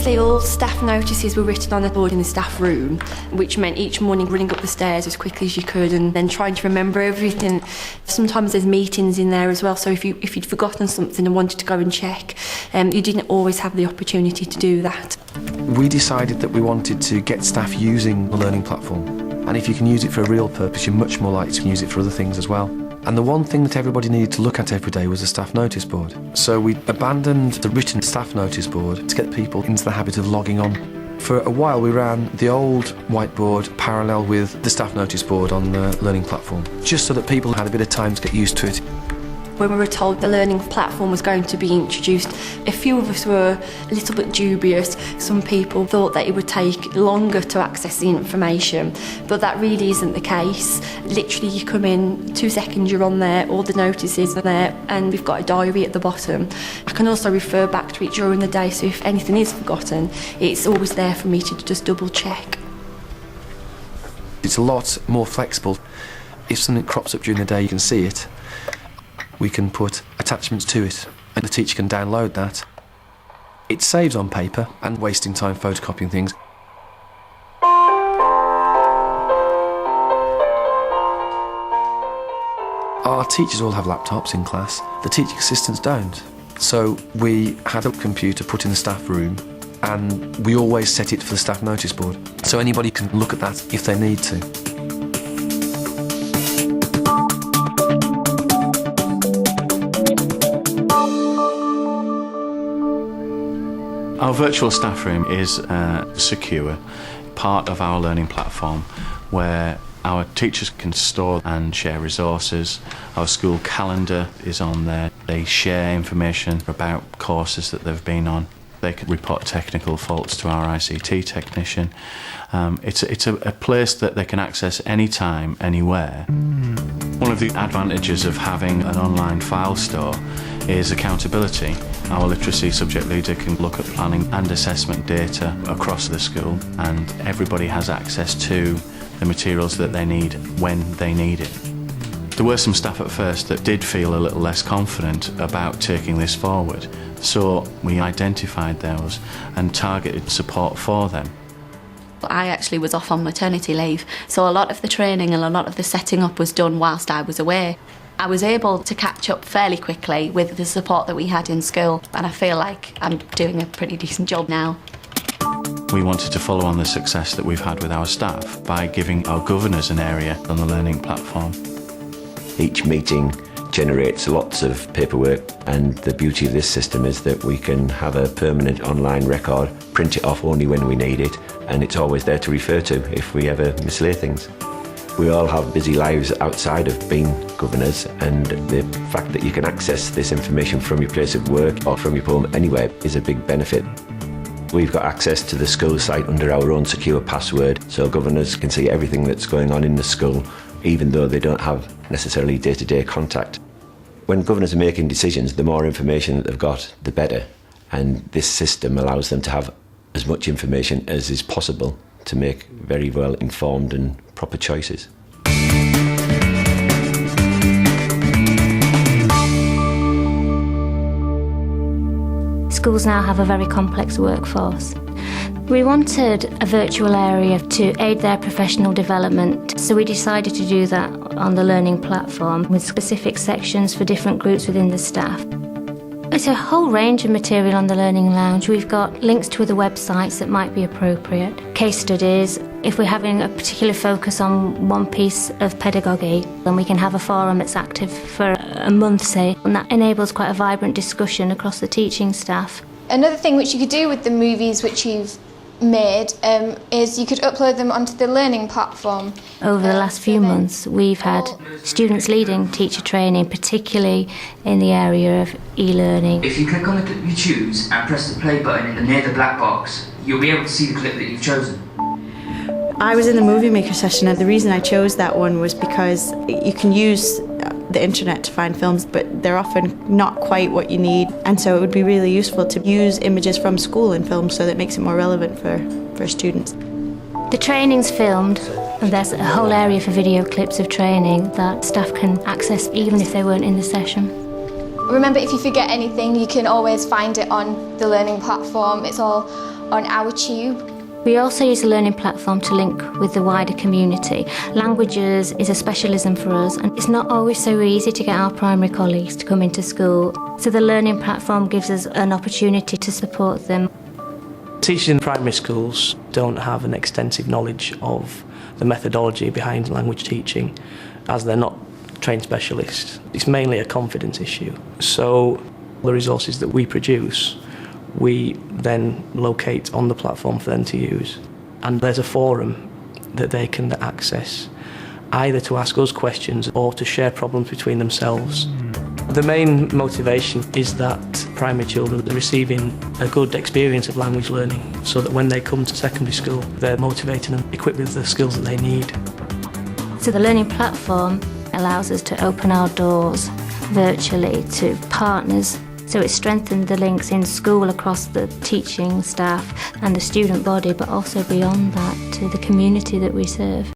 Previously, all staff notices were written on a board in the staff room, which meant each morning running up the stairs as quickly as you could and then trying to remember everything. Sometimes there's meetings in there as well, so if you'd forgotten something and wanted to go and check, you didn't always have the opportunity to do that. We decided that we wanted to get staff using the learning platform, and if you can use it for a real purpose, you're much more likely to use it for other things as well. And the one thing that everybody needed to look at every day was a staff notice board. So we abandoned the written staff notice board to get people into the habit of logging on. For a while we ran the old whiteboard parallel with the staff notice board on the learning platform, just so that people had a bit of time to get used to it. When we were told the learning platform was going to be introduced, a few of us were a little bit dubious. Some people thought that it would take longer to access the information, but that really isn't the case. Literally, you come in, 2 seconds you're on there, all the notices are there, and we've got a diary at the bottom. I can also refer back to it during the day, so if anything is forgotten, it's always there for me to just double check. It's a lot more flexible. If something crops up during the day, you can see it. We can put attachments to it, and the teacher can download that. It saves on paper and wasting time photocopying things. Our teachers all have laptops in class, the teaching assistants don't. So we had a computer put in the staff room, and we always set it for the staff notice board, so anybody can look at that if they need to. Our virtual staff room is a secure part of our learning platform where our teachers can store and share resources. Our school calendar is on there. They share information about courses that they've been on. They can report technical faults to our ICT technician. It's a place that they can access anytime, anywhere. One of the advantages of having an online file store is accountability. Our literacy subject leader can look at planning and assessment data across the school, and everybody has access to the materials that they need when they need it. There were some staff at first that did feel a little less confident about taking this forward, so we identified those and targeted support for them. I actually was off on maternity leave, so a lot of the training and a lot of the setting up was done whilst I was away. I was able to catch up fairly quickly with the support that we had in school, and I feel like I'm doing a pretty decent job now. We wanted to follow on the success that we've had with our staff by giving our governors an area on the learning platform. Each meeting generates lots of paperwork, and the beauty of this system is that we can have a permanent online record, print it off only when we need it, and it's always there to refer to if we ever mislay things. We all have busy lives outside of being governors, and the fact that you can access this information from your place of work or from your home anywhere is a big benefit. We've got access to the school site under our own secure password, so governors can see everything that's going on in the school, even though they don't have necessarily day-to-day contact. When governors are making decisions, the more information that they've got, the better. And this system allows them to have as much information as is possible to make very well informed and proper choices. Schools now have a very complex workforce. We wanted a virtual area to aid their professional development, so we decided to do that on the learning platform with specific sections for different groups within the staff. It's a whole range of material on the Learning Lounge. We've got links to other websites that might be appropriate, case studies. If we're having a particular focus on one piece of pedagogy, then we can have a forum that's active for a month, say, and that enables quite a vibrant discussion across the teaching staff. Another thing which you could do with the movies which you've made is you could upload them onto the learning platform. Over the last few months, we've had students leading teacher training, particularly in the area of e-learning. If you click on the clip you choose and press the play button near the black box, you'll be able to see the clip that you've chosen. I was in the Movie Maker session, and the reason I chose that one was because you can use the internet to find films, but they're often not quite what you need, and so it would be really useful to use images from school in films so that it makes it more relevant for students. The training's filmed, and there's a whole area for video clips of training that staff can access even if they weren't in the session. Remember, if you forget anything, you can always find it on the learning platform. It's all on our tube. We also use the learning platform to link with the wider community. Languages is a specialism for us, and it's not always so easy to get our primary colleagues to come into school. So the learning platform gives us an opportunity to support them. Teachers in primary schools don't have an extensive knowledge of the methodology behind language teaching, as they're not trained specialists. It's mainly a confidence issue. So the resources that we produce, we then locate on the platform for them to use. And there's a forum that they can access, either to ask us questions or to share problems between themselves. The main motivation is that primary children are receiving a good experience of language learning, so that when they come to secondary school, they're motivated and equipped with the skills that they need. So the learning platform allows us to open our doors virtually to partners. So it strengthened the links in school across the teaching staff and the student body, but also beyond that to the community that we serve.